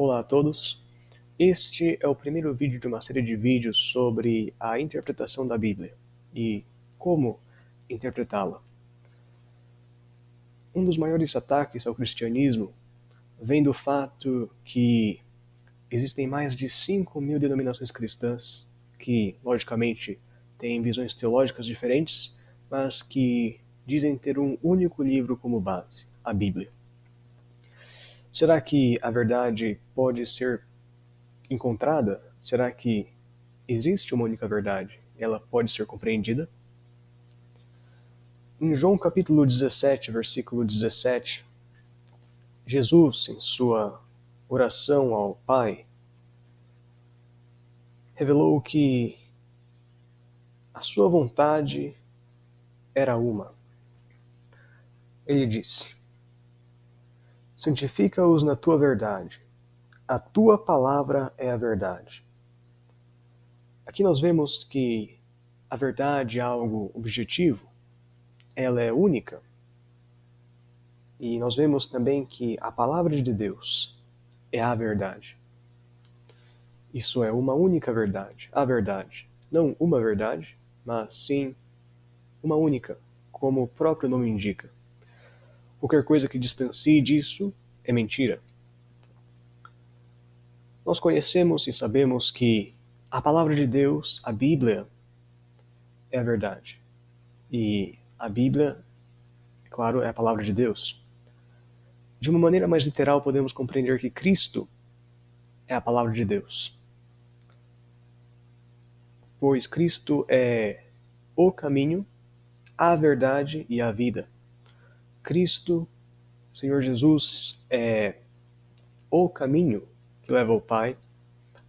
Olá a todos. Este é o primeiro vídeo de uma série de vídeos sobre a interpretação da Bíblia e como interpretá-la. Um dos maiores ataques ao cristianismo vem do fato que existem mais de 5.000 denominações cristãs que, logicamente, têm visões teológicas diferentes, mas que dizem ter um único livro como base, a Bíblia. Será que a verdade pode ser encontrada? Será que existe uma única verdade? Ela pode ser compreendida? Em João capítulo 17, versículo 17, Jesus, em sua oração ao Pai, revelou que a sua vontade era uma. Ele disse: santifica-os na tua verdade. A tua palavra é a verdade. Aqui nós vemos que a verdade é algo objetivo, ela é única. E nós vemos também que a palavra de Deus é a verdade. Isso é uma única verdade, a verdade. Não uma verdade, mas sim uma única, como o próprio nome indica. Qualquer coisa que distancie disso é mentira. Nós conhecemos e sabemos que a palavra de Deus, a Bíblia, é a verdade. E a Bíblia, claro, é a palavra de Deus. De uma maneira mais literal, podemos compreender que Cristo é a palavra de Deus. Pois Cristo é o caminho, a verdade e a vida. Cristo, Senhor Jesus, é o caminho que leva ao Pai,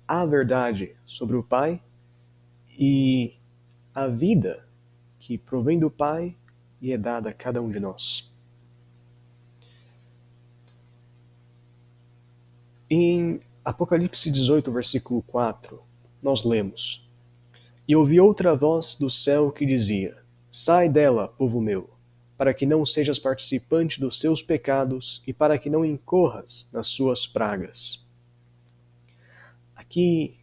a verdade sobre o Pai e a vida que provém do Pai e é dada a cada um de nós. Em Apocalipse 18, versículo 4, nós lemos: E ouvi outra voz do céu que dizia: Sai dela, povo meu, para que não sejas participante dos seus pecados e para que não incorras nas suas pragas. Aqui,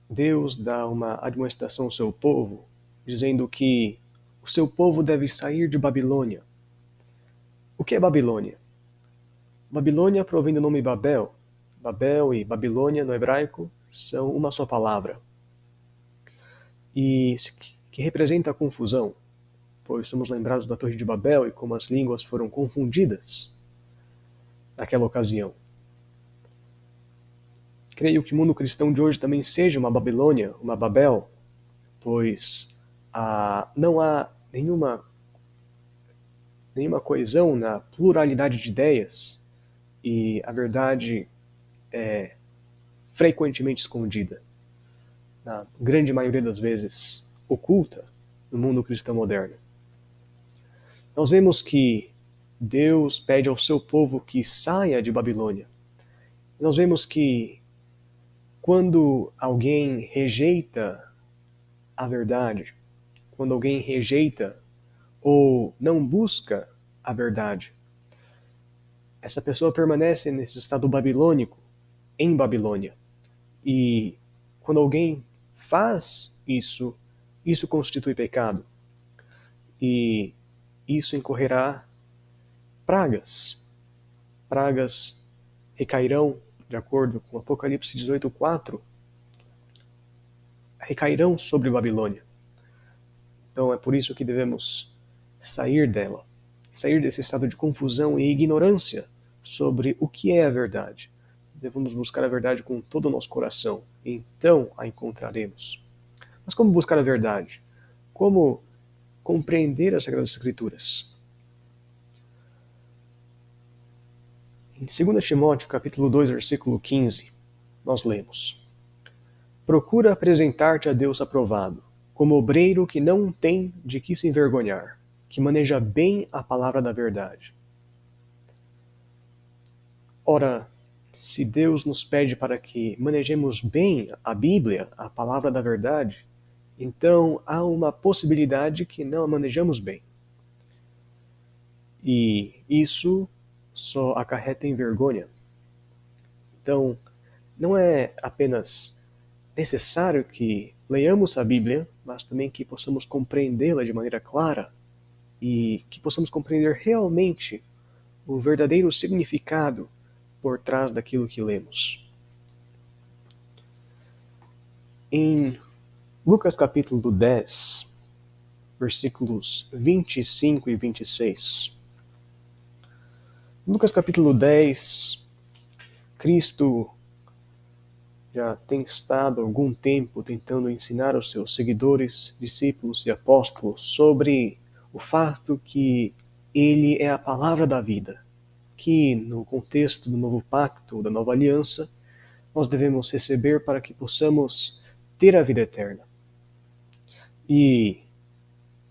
Deus dá uma admoestação ao seu povo, dizendo que o seu povo deve sair de Babilônia. O que é Babilônia? Babilônia provém do nome Babel. Babel e Babilônia, no hebraico, são uma só palavra. E que representa a confusão, pois somos lembrados da Torre de Babel e como as línguas foram confundidas naquela ocasião. Creio que o mundo cristão de hoje também seja uma Babilônia, uma Babel, pois não há nenhuma coesão na pluralidade de ideias e a verdade é frequentemente escondida, na grande maioria das vezes oculta no mundo cristão moderno. Nós vemos que Deus pede ao seu povo que saia de Babilônia. Nós vemos que quando alguém rejeita a verdade, quando alguém rejeita ou não busca a verdade, essa pessoa permanece nesse estado babilônico, em Babilônia. E quando alguém faz isso, isso constitui pecado. E isso incorrerá pragas. Pragas recairão, de acordo com Apocalipse 18:4, recairão sobre Babilônia. Então é por isso que devemos sair dela, sair desse estado de confusão e ignorância sobre o que é a verdade. Devemos buscar a verdade com todo o nosso coração, e então a encontraremos. Mas como buscar a verdade? Como compreender as Sagradas Escrituras? Em 2 Timóteo, capítulo 2, versículo 15, nós lemos: Procura apresentar-te a Deus aprovado, como obreiro que não tem de que se envergonhar, que maneja bem a palavra da verdade. Ora, se Deus nos pede para que manejemos bem a Bíblia, a palavra da verdade, então há uma possibilidade que não a manejamos bem. E isso só acarreta em vergonha. Então, não é apenas necessário que leiamos a Bíblia, mas também que possamos compreendê-la de maneira clara e que possamos compreender realmente o verdadeiro significado por trás daquilo que lemos. Em Lucas capítulo 10, versículos 25 e 26. Lucas capítulo 10, Cristo já tem estado há algum tempo tentando ensinar aos seus seguidores, discípulos e apóstolos sobre o fato que ele é a palavra da vida, que no contexto do novo pacto, da nova aliança, nós devemos receber para que possamos ter a vida eterna. E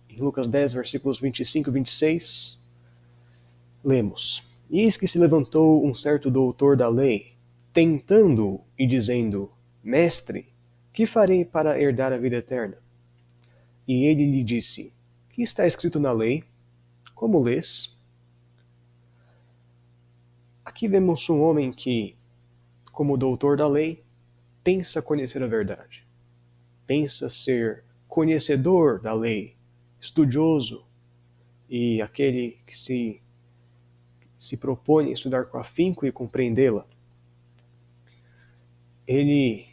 em Lucas 10, versículos 25 e 26, lemos: Eis que se levantou um certo doutor da lei, tentando-o e dizendo: Mestre, que farei para herdar a vida eterna? E ele lhe disse: Que está escrito na lei? Como lês? Aqui vemos um homem que, como doutor da lei, pensa conhecer a verdade. Pensa ser conhecedor da lei, estudioso e aquele que se propõe a estudar com afinco e compreendê-la. Ele,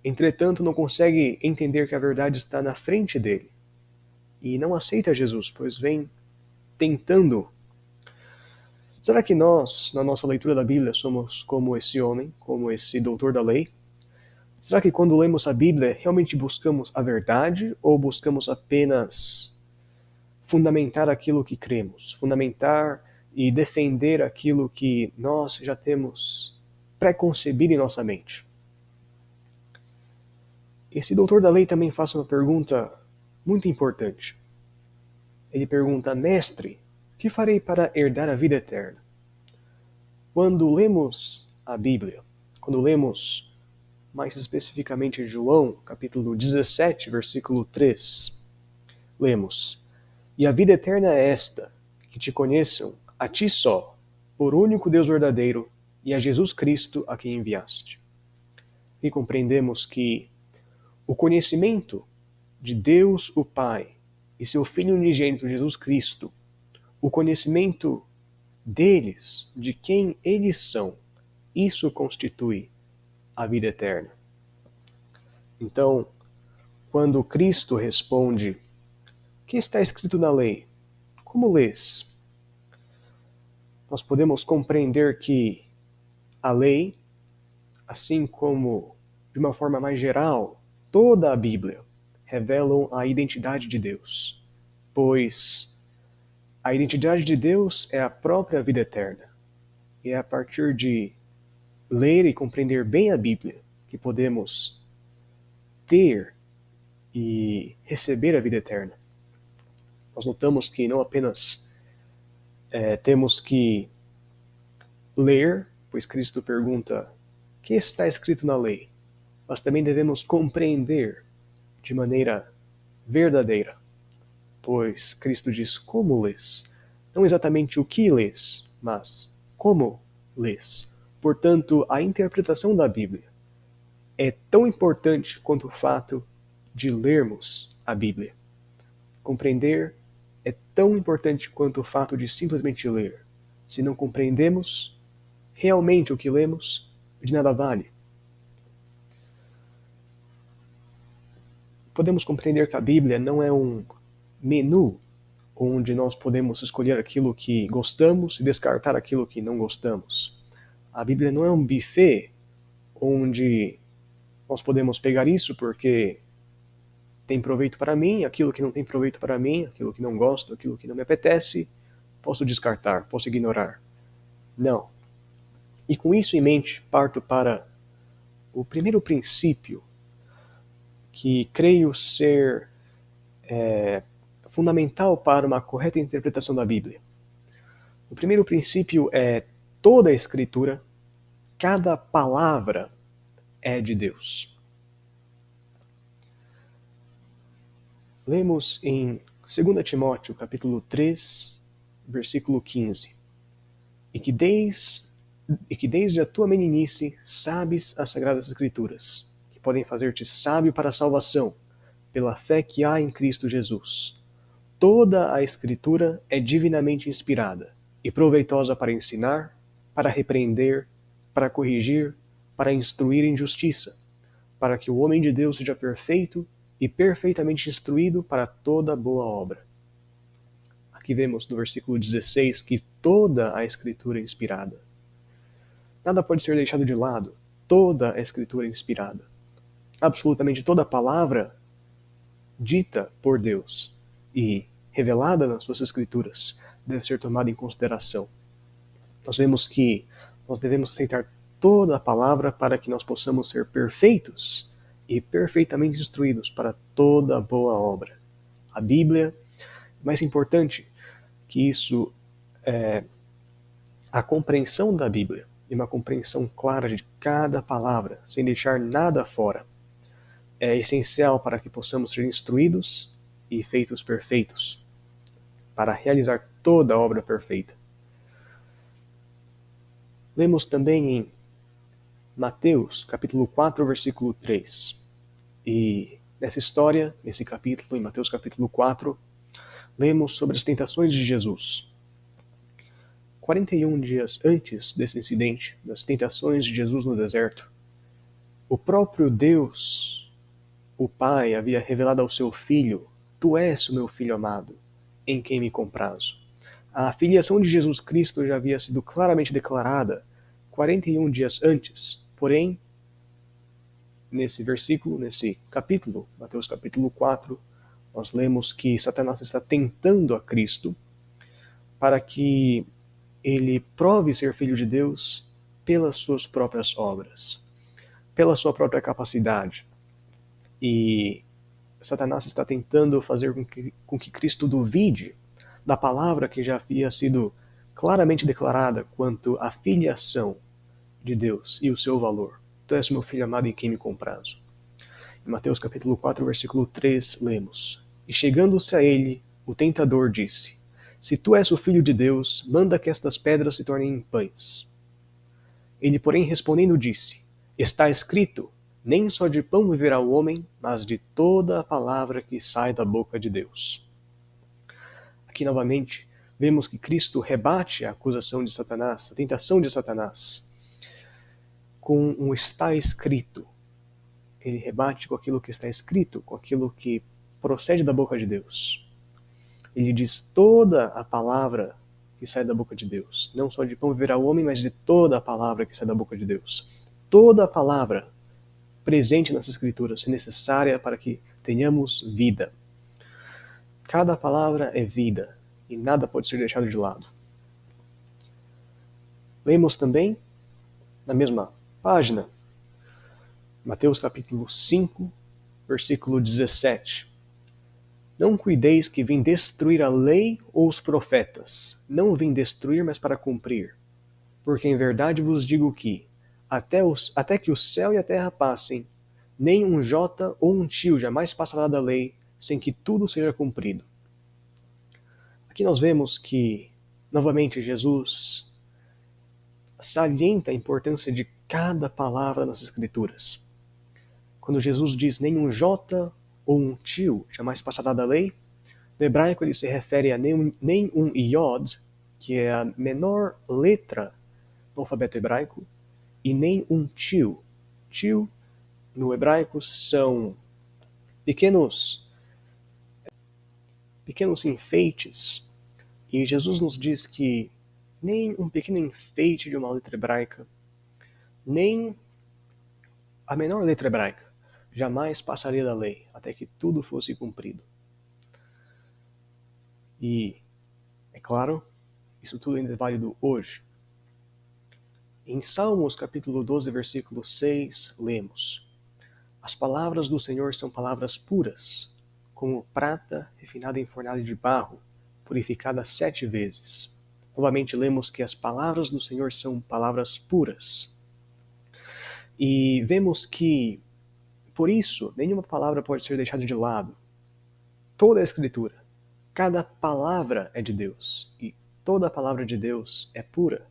entretanto, não consegue entender que a verdade está na frente dele e não aceita Jesus, pois vem tentando. Será que nós, na nossa leitura da Bíblia, somos como esse homem, como esse doutor da lei? Será que quando lemos a Bíblia, realmente buscamos a verdade ou buscamos apenas fundamentar aquilo que cremos, fundamentar e defender aquilo que nós já temos pré-concebido em nossa mente? Esse doutor da lei também faz uma pergunta muito importante. Ele pergunta: Mestre, que farei para herdar a vida eterna? Quando lemos a Bíblia, quando lemos mais especificamente João, capítulo 17, versículo 3, lemos: E a vida eterna é esta, que te conheçam, a ti só, por único Deus verdadeiro, e a Jesus Cristo a quem enviaste. E compreendemos que o conhecimento de Deus o Pai e seu Filho unigênito Jesus Cristo, o conhecimento deles, de quem eles são, isso constitui a vida eterna. Então, quando Cristo responde: Que está escrito na lei? Como lês? Nós podemos compreender que a lei, assim como de uma forma mais geral, toda a Bíblia, revelam a identidade de Deus, pois a identidade de Deus é a própria vida eterna. E é a partir de ler e compreender bem a Bíblia que podemos ter e receber a vida eterna. Nós notamos que não apenas temos que ler, pois Cristo pergunta: que está escrito na lei? Mas também devemos compreender de maneira verdadeira, pois Cristo diz: como lês? Não exatamente o que lês, mas como lês. Portanto, a interpretação da Bíblia é tão importante quanto o fato de lermos a Bíblia. Compreender é tão importante quanto o fato de simplesmente ler. Se não compreendemos realmente o que lemos, de nada vale. Podemos compreender que a Bíblia não é um menu onde nós podemos escolher aquilo que gostamos e descartar aquilo que não gostamos. A Bíblia não é um buffet onde nós podemos pegar isso porque tem proveito para mim, aquilo que não tem proveito para mim, aquilo que não gosto, aquilo que não me apetece, posso descartar, posso ignorar. Não. E com isso em mente, parto para o primeiro princípio que creio ser fundamental para uma correta interpretação da Bíblia. O primeiro princípio é: toda a Escritura, cada palavra é de Deus. Lemos em 2 Timóteo, capítulo 3, versículo 15. E que desde e que desde a tua meninice sabes as Sagradas Escrituras, que podem fazer-te sábio para a salvação, pela fé que há em Cristo Jesus. Toda a Escritura é divinamente inspirada e proveitosa para ensinar, para repreender, para corrigir, para instruir em justiça, para que o homem de Deus seja perfeito e perfeitamente instruído para toda boa obra. Aqui vemos no versículo 16 que toda a Escritura é inspirada. Nada pode ser deixado de lado. Toda a Escritura é inspirada. Absolutamente toda a palavra dita por Deus e revelada nas suas Escrituras deve ser tomada em consideração. Nós vemos que nós devemos aceitar toda a palavra para que nós possamos ser perfeitos e perfeitamente instruídos para toda boa obra. A Bíblia, mais importante que isso, é a compreensão da Bíblia e uma compreensão clara de cada palavra, sem deixar nada fora, é essencial para que possamos ser instruídos e feitos perfeitos, para realizar toda a obra perfeita. Lemos também em Mateus, capítulo 4, versículo 3. E nessa história, nesse capítulo, em Mateus capítulo 4, lemos sobre as tentações de Jesus. 41 dias antes desse incidente, das tentações de Jesus no deserto, o próprio Deus, o Pai, havia revelado ao seu Filho: Tu és o meu Filho amado, em quem me comprazo. A filiação de Jesus Cristo já havia sido claramente declarada 41 dias antes, porém, nesse versículo, nesse capítulo, Mateus capítulo 4, nós lemos que Satanás está tentando a Cristo para que ele prove ser filho de Deus pelas suas próprias obras, pela sua própria capacidade. E Satanás está tentando fazer com que Cristo duvide da palavra que já havia sido claramente declarada quanto à filiação de Deus e o seu valor. Tu és meu filho amado em quem me comprazo. Em Mateus capítulo 4, versículo 3, lemos: E chegando-se a ele, o tentador disse: Se tu és o filho de Deus, manda que estas pedras se tornem em pães. Ele, porém, respondendo, disse: Está escrito: Nem só de pão viverá o homem, mas de toda a palavra que sai da boca de Deus. Aqui, novamente, vemos que Cristo rebate a acusação de Satanás, a tentação de Satanás, com um está escrito. Ele rebate com aquilo que está escrito, com aquilo que procede da boca de Deus. Ele diz toda a palavra que sai da boca de Deus. Não só de pão viverá o homem, mas de toda a palavra que sai da boca de Deus. Toda a palavra presente nas Escrituras é necessária para que tenhamos vida. Cada palavra é vida e nada pode ser deixado de lado. Lemos também, na mesma página, Mateus capítulo 5, versículo 17. Não cuideis que vim destruir a lei ou os profetas. Não vim destruir, mas para cumprir. Porque em verdade vos digo que, até que o céu e a terra passem, nem um jota ou um tio jamais passará da lei, sem que tudo seja cumprido. Aqui nós vemos que, novamente, Jesus salienta a importância de cada palavra nas Escrituras. Quando Jesus diz nem um jota ou um tio jamais passará da lei, no hebraico ele se refere a nem um iod, que é a menor letra do alfabeto hebraico, e nem um tio. Tio, no hebraico, são pequenos enfeites. E Jesus nos diz que nem um pequeno enfeite de uma letra hebraica, nem a menor letra hebraica, jamais passaria da lei, até que tudo fosse cumprido. E, é claro, isso tudo ainda é válido hoje. Em Salmos capítulo 12, versículo 6, lemos: As palavras do Senhor são palavras puras, como prata refinada em fornalha de barro, purificada 7 vezes. Novamente lemos que as palavras do Senhor são palavras puras. E vemos que, por isso, nenhuma palavra pode ser deixada de lado. Toda a Escritura, cada palavra é de Deus, e toda a palavra de Deus é pura,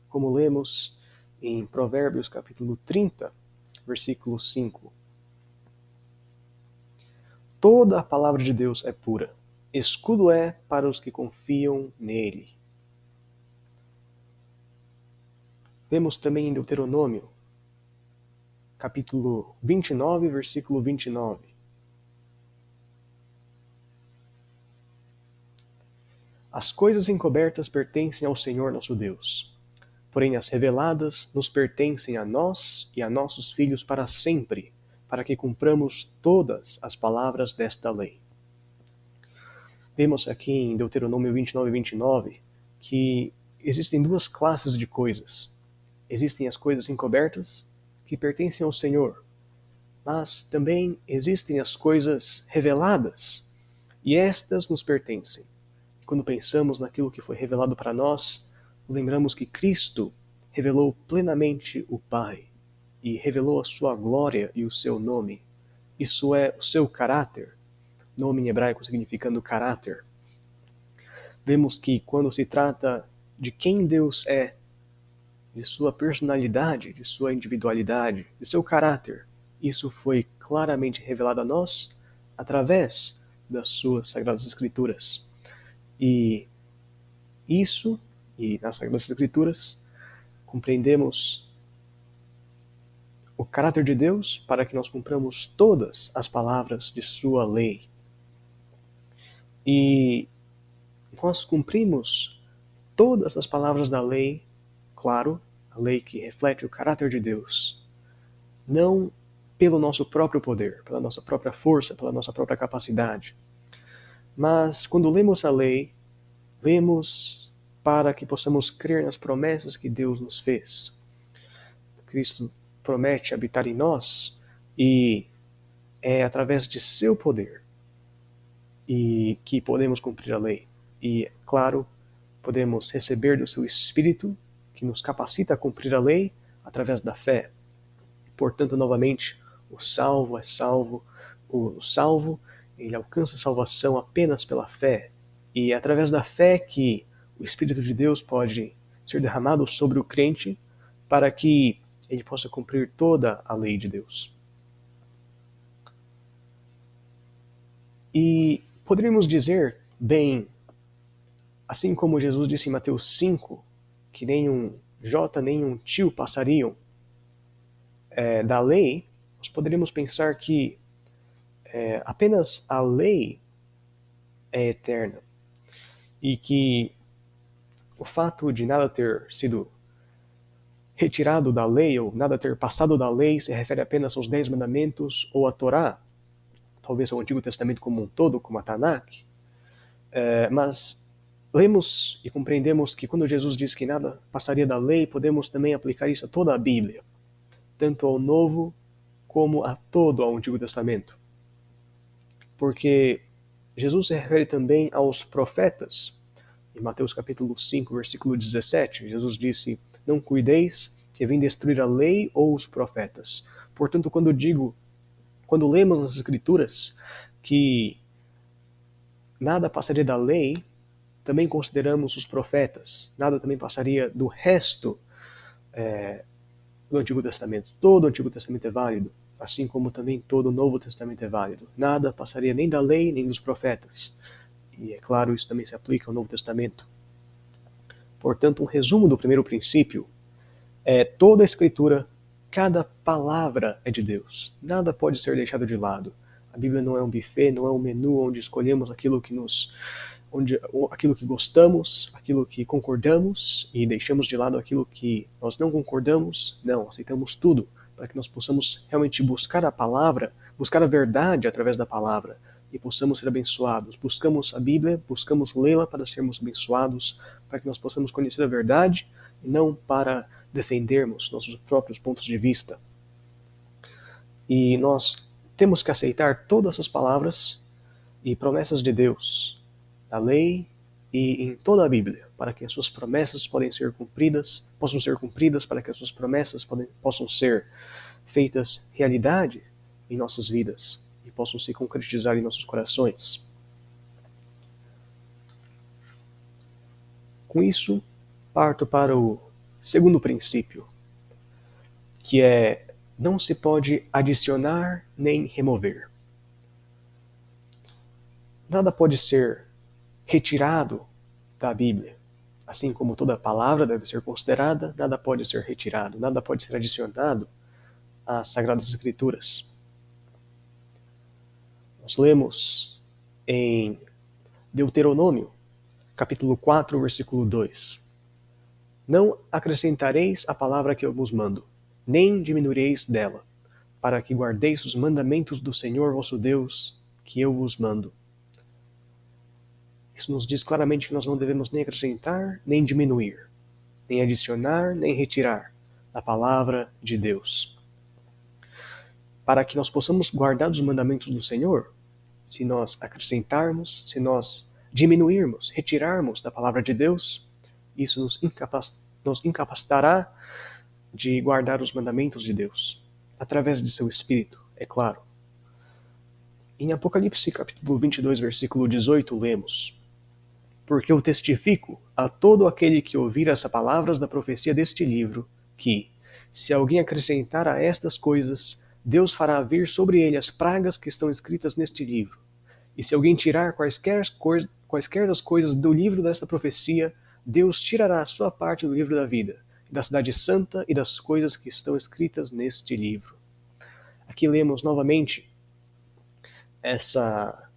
como lemos em Provérbios capítulo 30, versículo 5. Toda a palavra de Deus é pura, escudo é para os que confiam nele. Vemos também em Deuteronômio, capítulo 29, versículo 29. As coisas encobertas pertencem ao Senhor nosso Deus, porém as reveladas nos pertencem a nós e a nossos filhos para sempre, para que cumpramos todas as palavras desta lei. Vemos aqui em Deuteronômio 29, 29, que existem duas classes de coisas. Existem as coisas encobertas, que pertencem ao Senhor, mas também existem as coisas reveladas, e estas nos pertencem. Quando pensamos naquilo que foi revelado para nós, lembramos que Cristo revelou plenamente o Pai, e revelou a sua glória e o seu nome. Isso é o seu caráter, nome em hebraico significando caráter. Vemos que quando se trata de quem Deus é, de sua personalidade, de sua individualidade, de seu caráter, isso foi claramente revelado a nós através das suas Sagradas Escrituras. E isso, e nas Sagradas Escrituras, compreendemos o caráter de Deus para que nós cumpramos todas as palavras de sua lei. E nós cumprimos todas as palavras da lei, claro, a lei que reflete o caráter de Deus, não pelo nosso próprio poder, pela nossa própria força, pela nossa própria capacidade. Mas quando lemos a lei, lemos para que possamos crer nas promessas que Deus nos fez. Cristo promete habitar em nós e é através de seu poder e que podemos cumprir a lei. E, claro, podemos receber do seu Espírito, que nos capacita a cumprir a lei através da fé. Portanto, novamente, o salvo é salvo, o salvo, ele alcança a salvação apenas pela fé. E é através da fé que o Espírito de Deus pode ser derramado sobre o crente para que ele possa cumprir toda a lei de Deus. E poderíamos dizer, bem, assim como Jesus disse em Mateus 5, que nem um jota nem um tio passariam da lei, nós poderíamos pensar que apenas a lei é eterna e que o fato de nada ter sido retirado da lei ou nada ter passado da lei se refere apenas aos 10 mandamentos ou à Torá, talvez ao Antigo Testamento como um todo, como a Tanakh. Mas lemos e compreendemos que quando Jesus diz que nada passaria da lei, podemos também aplicar isso a toda a Bíblia, tanto ao Novo como a todo o Antigo Testamento. Porque Jesus se refere também aos profetas. Em Mateus capítulo 5, versículo 17, Jesus disse: não cuideis que vem destruir a lei ou os profetas. Portanto, quando lemos nas Escrituras que nada passaria da lei, também consideramos os profetas. Nada também passaria do resto do Antigo Testamento. Todo o Antigo Testamento é válido, assim como também todo o Novo Testamento é válido. Nada passaria nem da lei, nem dos profetas. E, é claro, isso também se aplica ao Novo Testamento. Portanto, um resumo do primeiro princípio é toda a Escritura, cada palavra é de Deus. Nada pode ser deixado de lado. A Bíblia não é um buffet, não é um menu onde escolhemos aquilo que gostamos, aquilo que concordamos e deixamos de lado aquilo que nós não concordamos. Não, aceitamos tudo para que nós possamos realmente buscar a palavra, buscar a verdade através da palavra e possamos ser abençoados. Buscamos a Bíblia, buscamos lê-la para sermos abençoados, para que nós possamos conhecer a verdade e não para defendermos nossos próprios pontos de vista. E nós temos que aceitar todas as palavras e promessas de Deus, da lei e em toda a Bíblia, para que as suas promessas possam ser cumpridas, para que as suas promessas possam ser feitas realidade em nossas vidas e possam se concretizar em nossos corações. Com isso, parto para o segundo princípio. que é: não se pode adicionar nem remover. Nada pode ser retirado da Bíblia. Assim como toda palavra deve ser considerada, nada pode ser retirado, nada pode ser adicionado às Sagradas Escrituras. Nós lemos em Deuteronômio, capítulo 4, versículo 2. Não acrescentareis a palavra que eu vos mando, nem diminuireis dela, para que guardeis os mandamentos do Senhor vosso Deus, que eu vos mando. Isso nos diz claramente que nós não devemos nem acrescentar, nem diminuir, nem adicionar, nem retirar a palavra de Deus. Para que nós possamos guardar os mandamentos do Senhor, se nós acrescentarmos, se nós diminuirmos, retirarmos da palavra de Deus, isso nos incapacitará de guardar os mandamentos de Deus, através de seu Espírito, é claro. Em Apocalipse, capítulo 22, versículo 18, lemos: porque eu testifico a todo aquele que ouvir as palavras da profecia deste livro, que, se alguém acrescentar a estas coisas, Deus fará vir sobre ele as pragas que estão escritas neste livro. E se alguém tirar quaisquer das coisas do livro desta profecia, Deus tirará a sua parte do livro da vida, da cidade santa e das coisas que estão escritas neste livro. Aqui lemos novamente essa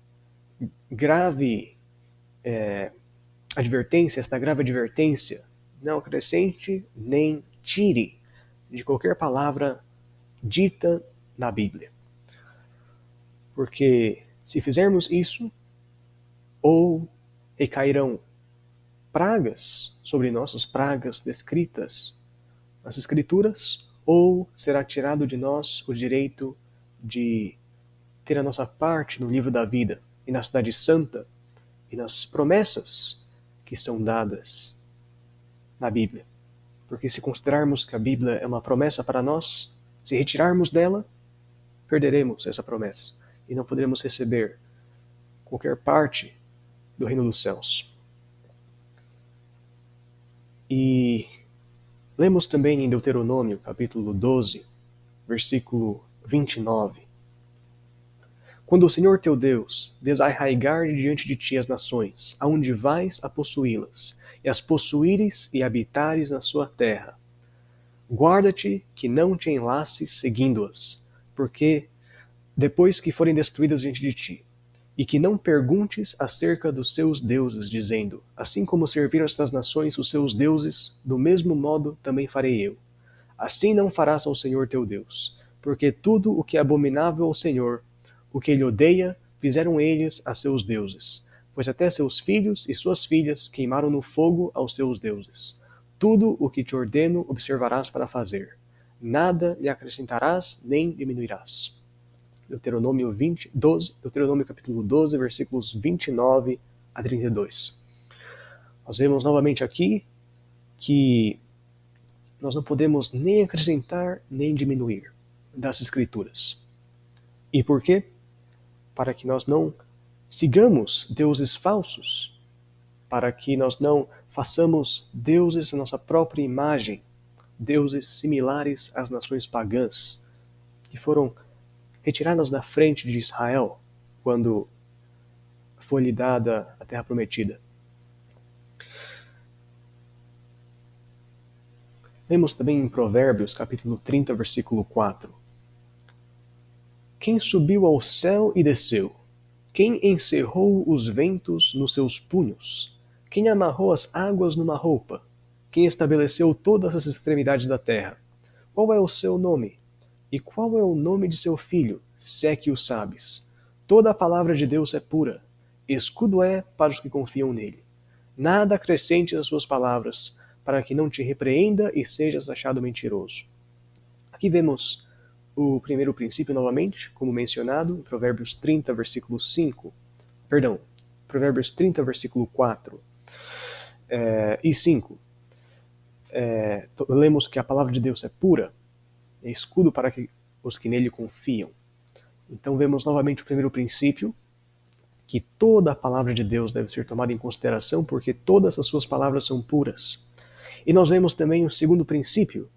grave esta grave advertência: não acrescente nem tire de qualquer palavra dita na Bíblia. Porque se fizermos isso, ou recairão pragas sobre nossas pragas descritas nas Escrituras, ou será tirado de nós o direito de ter a nossa parte no livro da vida e na cidade santa e nas promessas que são dadas na Bíblia. Porque se considerarmos que a Bíblia é uma promessa para nós, se retirarmos dela, perderemos essa promessa e não poderemos receber qualquer parte do reino dos céus. E lemos também em Deuteronômio, capítulo 12, versículo 29. Quando o Senhor teu Deus desarraigar de diante de ti as nações, aonde vais a possuí-las, e as possuíres e habitares na sua terra, guarda-te que não te enlaces seguindo-as, porque depois que forem destruídas diante de ti, e que não perguntes acerca dos seus deuses, dizendo: assim como serviram estas nações os seus deuses, do mesmo modo também farei eu. Assim não farás ao Senhor teu Deus, porque tudo o que é abominável ao Senhor, o que ele odeia, fizeram eles a seus deuses, pois até seus filhos e suas filhas queimaram no fogo aos seus deuses. Tudo o que te ordeno observarás para fazer. Nada lhe acrescentarás nem diminuirás. Deuteronômio capítulo 12, versículos 29 a 32. Nós vemos novamente aqui que nós não podemos nem acrescentar nem diminuir das Escrituras. E por quê? Para que nós não sigamos deuses falsos, para que nós não façamos deuses à nossa própria imagem, deuses similares às nações pagãs, que foram retiradas da frente de Israel quando foi-lhe dada a terra prometida. Lemos também em Provérbios, capítulo 30, versículo 4. Quem subiu ao céu e desceu? Quem encerrou os ventos nos seus punhos? Quem amarrou as águas numa roupa? Quem estabeleceu todas as extremidades da terra? Qual é o seu nome? E qual é o nome de seu filho, se é que o sabes? Toda a palavra de Deus é pura. Escudo é para os que confiam nele. Nada acrescentes às suas palavras, para que não te repreenda e sejas achado mentiroso. Aqui vemos o primeiro princípio novamente, como mencionado, em Provérbios 30, versículo 5. Provérbios 30, versículo 4 e 5. Lemos que a palavra de Deus é pura, é escudo para os que nele confiam. Então vemos novamente o primeiro princípio, que toda a palavra de Deus deve ser tomada em consideração, porque todas as suas palavras são puras. E nós vemos também o segundo princípio,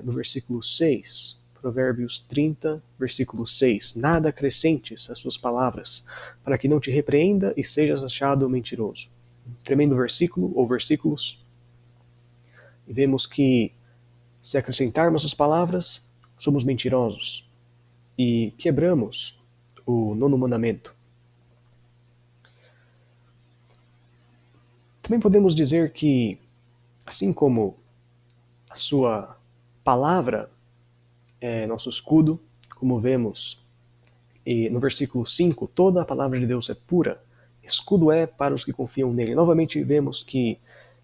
no versículo 6, Provérbios 30, versículo 6. Nada acrescentes às suas palavras, para que não te repreenda e sejas achado mentiroso. Um tremendo versículo ou versículos. E vemos que, se acrescentarmos as palavras, somos mentirosos e quebramos o nono mandamento. Também podemos dizer que, assim como a sua palavra é nosso escudo, como vemos no versículo 5, toda a palavra de Deus é pura, escudo é para os que confiam nele. Novamente vemos que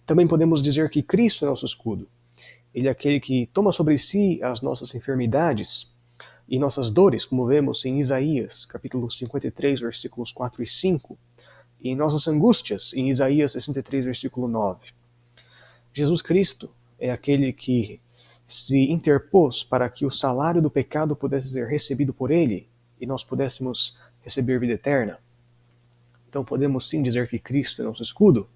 também podemos dizer que Cristo é nosso escudo. Ele é aquele que toma sobre si as nossas enfermidades e nossas dores, como vemos em Isaías, capítulo 53, versículos 4 e 5, e em nossas angústias, em Isaías 63, versículo 9. Jesus Cristo é aquele que se interpôs para que o salário do pecado pudesse ser recebido por ele e nós pudéssemos receber vida eterna. Então podemos sim dizer que Cristo é nosso escudo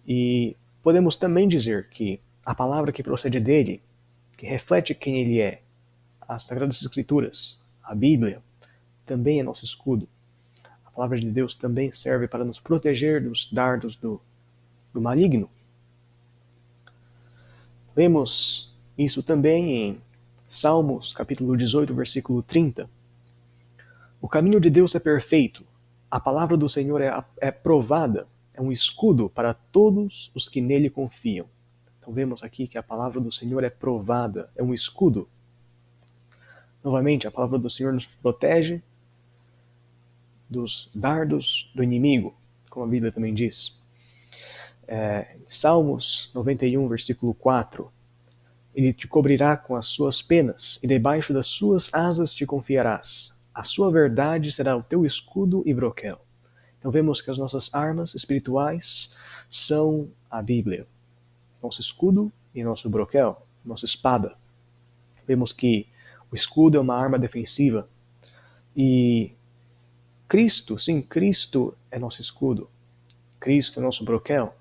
e podemos também dizer que a palavra que procede dele, que reflete quem ele é, as Sagradas Escrituras, a Bíblia, também é nosso escudo. A palavra de Deus também serve para nos proteger dos dardos do maligno. Lemos isso também em Salmos, capítulo 18, versículo 30. O caminho de Deus é perfeito, a palavra do Senhor é provada, é um escudo para todos os que nele confiam. Então vemos aqui que a palavra do Senhor é provada, é um escudo. Novamente, a palavra do Senhor nos protege dos dardos do inimigo, como a Bíblia também diz. Salmos 91, versículo 4. Ele te cobrirá com as suas penas, e debaixo das suas asas te confiarás. A sua verdade será o teu escudo e broquel. Então vemos que as nossas armas espirituais são a Bíblia. Nosso escudo e nosso broquel, nossa espada. Vemos que o escudo é uma arma defensiva. E Cristo, sim, Cristo é nosso escudo. Cristo é nosso broquel.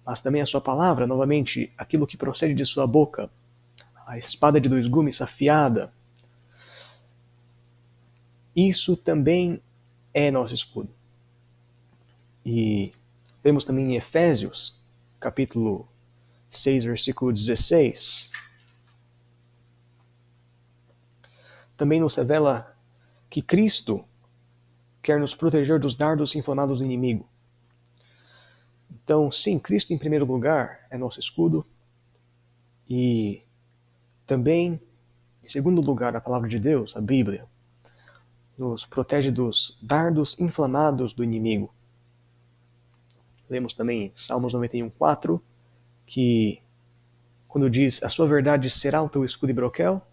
Mas também a sua palavra, novamente, aquilo que procede de sua boca, a espada de dois gumes afiada. Isso também é nosso escudo. E vemos também em Efésios, capítulo 6, versículo 16. Também nos revela que Cristo quer nos proteger dos dardos inflamados do inimigo. Então, sim, Cristo em primeiro lugar é nosso escudo. E também, em segundo lugar, a palavra de Deus, a Bíblia, nos protege dos dardos inflamados do inimigo. Lemos também em Salmos 91:4, que quando diz, a sua verdade será o teu escudo e broquel,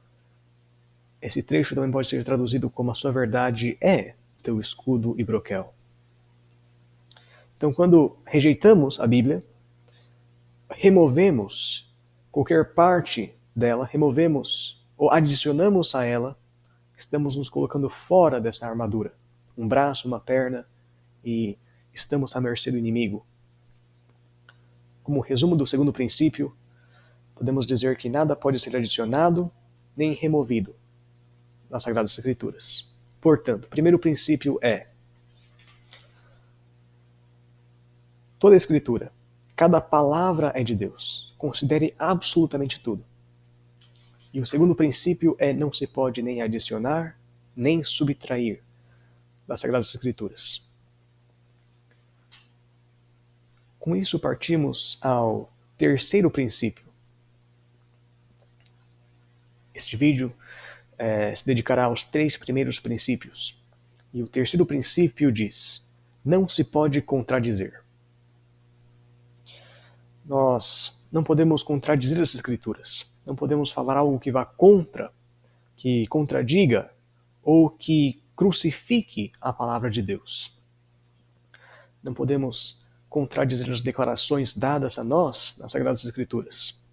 esse trecho também pode ser traduzido como a sua verdade é teu escudo e broquel. Então, quando rejeitamos a Bíblia, removemos qualquer parte dela, removemos ou adicionamos a ela, estamos nos colocando fora dessa armadura. Um braço, uma perna, e estamos à mercê do inimigo. Como resumo do segundo princípio, podemos dizer que nada pode ser adicionado nem removido nas Sagradas Escrituras. Portanto, o primeiro princípio é toda a Escritura, cada palavra é de Deus. Considere absolutamente tudo. E o segundo princípio é não se pode nem adicionar, nem subtrair das Sagradas Escrituras. Com isso, partimos ao terceiro princípio. Este vídeo se dedicará aos 3 primeiros princípios. E o terceiro princípio diz, não se pode contradizer. Nós não podemos contradizer as Escrituras. Não podemos falar algo que vá contra, que contradiga ou que crucifique a palavra de Deus. Não podemos contradizer as declarações dadas a nós nas Sagradas Escrituras.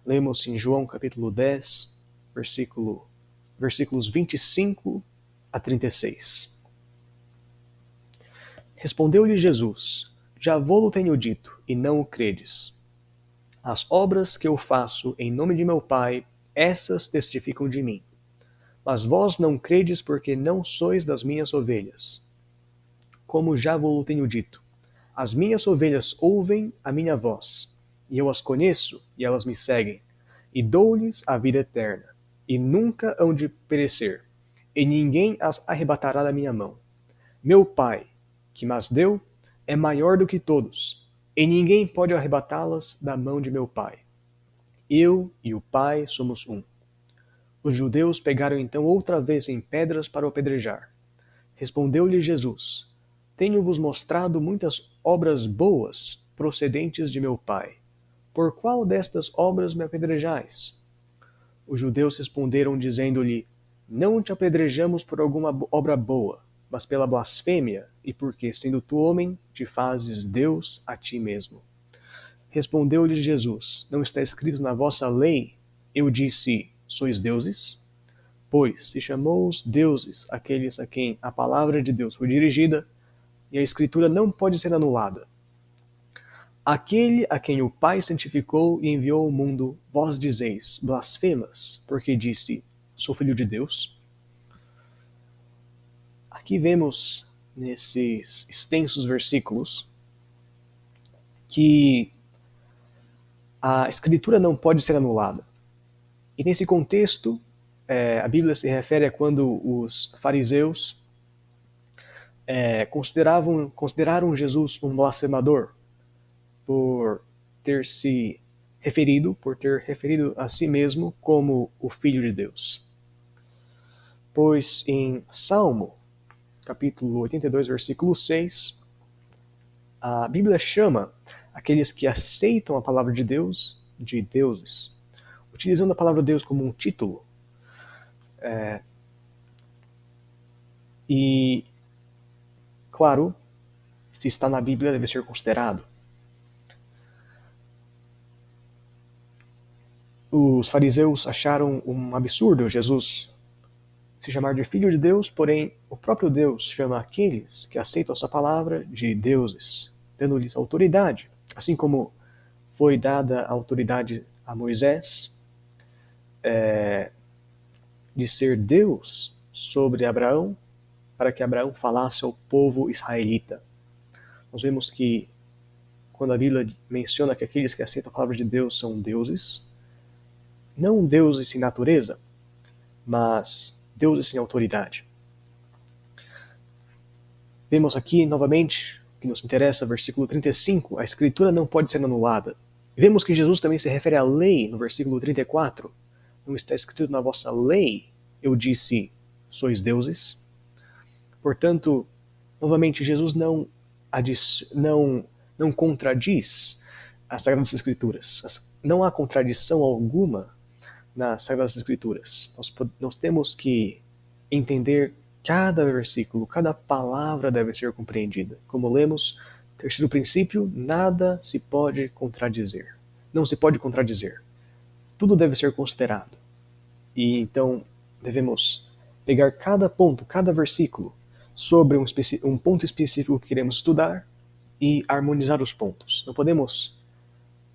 Lemos em João capítulo 10, versículos 25 a 36. Respondeu-lhe Jesus, já vô-lo tenho dito, e não o credes. As obras que eu faço em nome de meu Pai, essas testificam de mim. Mas vós não credes porque não sois das minhas ovelhas. Como já vos tenho dito, as minhas ovelhas ouvem a minha voz, e eu as conheço, e elas me seguem, e dou-lhes a vida eterna, e nunca hão de perecer, e ninguém as arrebatará da minha mão. Meu Pai, que mas deu, é maior do que todos, e ninguém pode arrebatá-las da mão de meu Pai. Eu e o Pai somos um. Os judeus pegaram então outra vez em pedras para o apedrejar. Respondeu-lhe Jesus: Tenho-vos mostrado muitas obras boas procedentes de meu Pai. Por qual destas obras me apedrejais? Os judeus responderam, dizendo-lhe: Não te apedrejamos por alguma obra boa, mas pela blasfêmia, e porque, sendo tu homem, te fazes Deus a ti mesmo. Respondeu-lhe Jesus: Não está escrito na vossa lei? Eu disse: Sois deuses? Pois se chamou os deuses aqueles a quem a palavra de Deus foi dirigida, e a Escritura não pode ser anulada. Aquele a quem o Pai santificou e enviou ao mundo, vós dizeis, blasfemas, porque disse, sou filho de Deus? Aqui vemos, nesses extensos versículos, que a Escritura não pode ser anulada. E nesse contexto, a Bíblia se refere a quando os fariseus consideraram Jesus um blasfemador por ter referido a si mesmo como o Filho de Deus. Pois em Salmo, capítulo 82, versículo 6, a Bíblia chama aqueles que aceitam a palavra de Deus de deuses, utilizando a palavra Deus como um título. E, claro, se está na Bíblia, deve ser considerado. Os fariseus acharam um absurdo Jesus se chamar de Filho de Deus, porém o próprio Deus chama aqueles que aceitam a sua palavra de deuses, dando-lhes autoridade, assim como foi dada a autoridade a Moisés de ser Deus sobre Abraão, para que Abraão falasse ao povo israelita. Nós vemos que quando a Bíblia menciona que aqueles que aceitam a palavra de Deus são deuses, não deuses sem natureza, mas deuses sem autoridade. Vemos aqui novamente, o que nos interessa, versículo 35, a Escritura não pode ser anulada. Vemos que Jesus também se refere à lei no versículo 34. Não está escrito na vossa lei, eu disse, sois deuses. Portanto, novamente, Jesus não contradiz as Sagradas Escrituras. Não há contradição alguma nas Sagradas Escrituras. Nós temos que entender cada versículo, cada palavra deve ser compreendida. Como lemos, terceiro princípio, nada se pode contradizer. Não se pode contradizer. Tudo deve ser considerado. E então devemos pegar cada ponto, cada versículo, sobre um ponto específico que queremos estudar e harmonizar os pontos. Não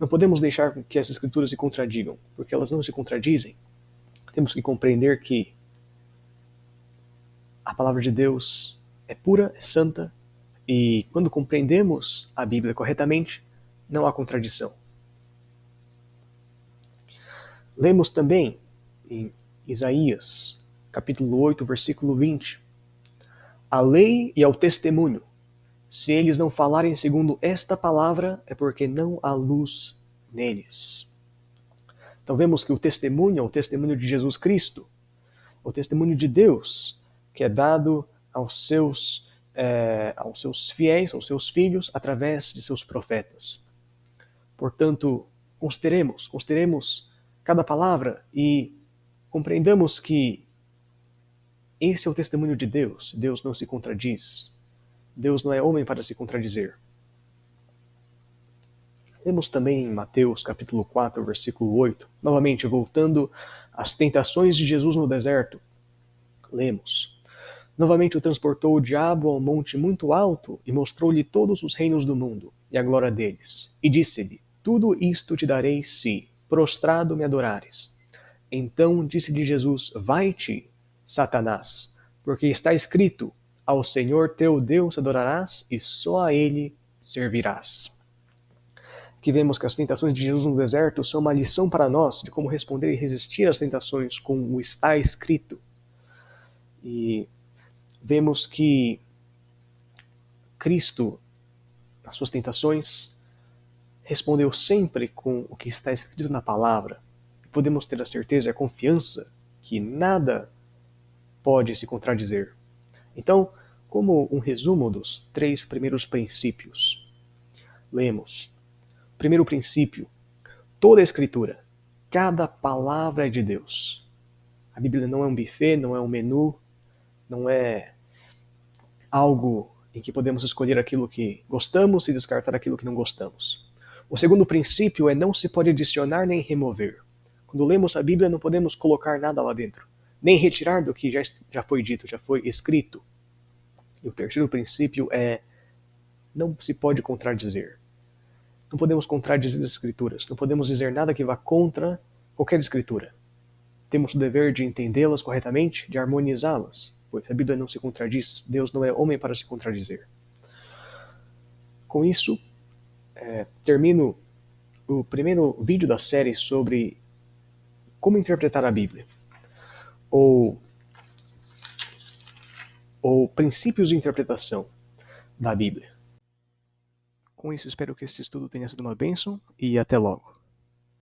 podemos deixar que as escrituras se contradigam, porque elas não se contradizem. Temos que compreender que a palavra de Deus é pura, é santa, e quando compreendemos a Bíblia corretamente, não há contradição. Lemos também em Isaías, capítulo 8, versículo 20, a lei e ao testemunho. Se eles não falarem segundo esta palavra, é porque não há luz neles. Então vemos que o testemunho é o testemunho de Jesus Cristo, o testemunho de Deus, que é dado aos seus fiéis, aos seus filhos, através de seus profetas. Portanto, consideremos cada palavra e compreendamos que esse é o testemunho de Deus. Deus não se contradiz. Deus não é homem para se contradizer. Lemos também em Mateus capítulo 4, versículo 8, novamente voltando às tentações de Jesus no deserto. Lemos: Novamente o transportou o diabo a monte muito alto e mostrou-lhe todos os reinos do mundo e a glória deles. E disse-lhe: tudo isto te darei se, prostrado, me adorares. Então disse-lhe Jesus: vai-te, Satanás, porque está escrito: ao Senhor teu Deus adorarás e só a ele servirás. Aqui vemos que as tentações de Jesus no deserto são uma lição para nós de como responder e resistir às tentações com o está escrito. E vemos que Cristo, nas suas tentações, respondeu sempre com o que está escrito na palavra. Podemos ter a certeza e a confiança que nada pode se contradizer. Então, como um resumo dos 3 primeiros princípios, lemos: primeiro princípio, toda a Escritura, cada palavra é de Deus. A Bíblia não é um buffet, não é um menu, não é algo em que podemos escolher aquilo que gostamos e descartar aquilo que não gostamos. O segundo princípio é não se pode adicionar nem remover. Quando lemos a Bíblia, não podemos colocar nada lá dentro, nem retirar do que já foi dito, já foi escrito. E o terceiro princípio é não se pode contradizer. Não podemos contradizer as escrituras, não podemos dizer nada que vá contra qualquer escritura. Temos o dever de entendê-las corretamente, de harmonizá-las, pois a Bíblia não se contradiz, Deus não é homem para se contradizer. Com isso, termino o primeiro vídeo da série sobre como interpretar a Bíblia, ou princípios de interpretação da Bíblia. Com isso, espero que este estudo tenha sido uma bênção e até logo.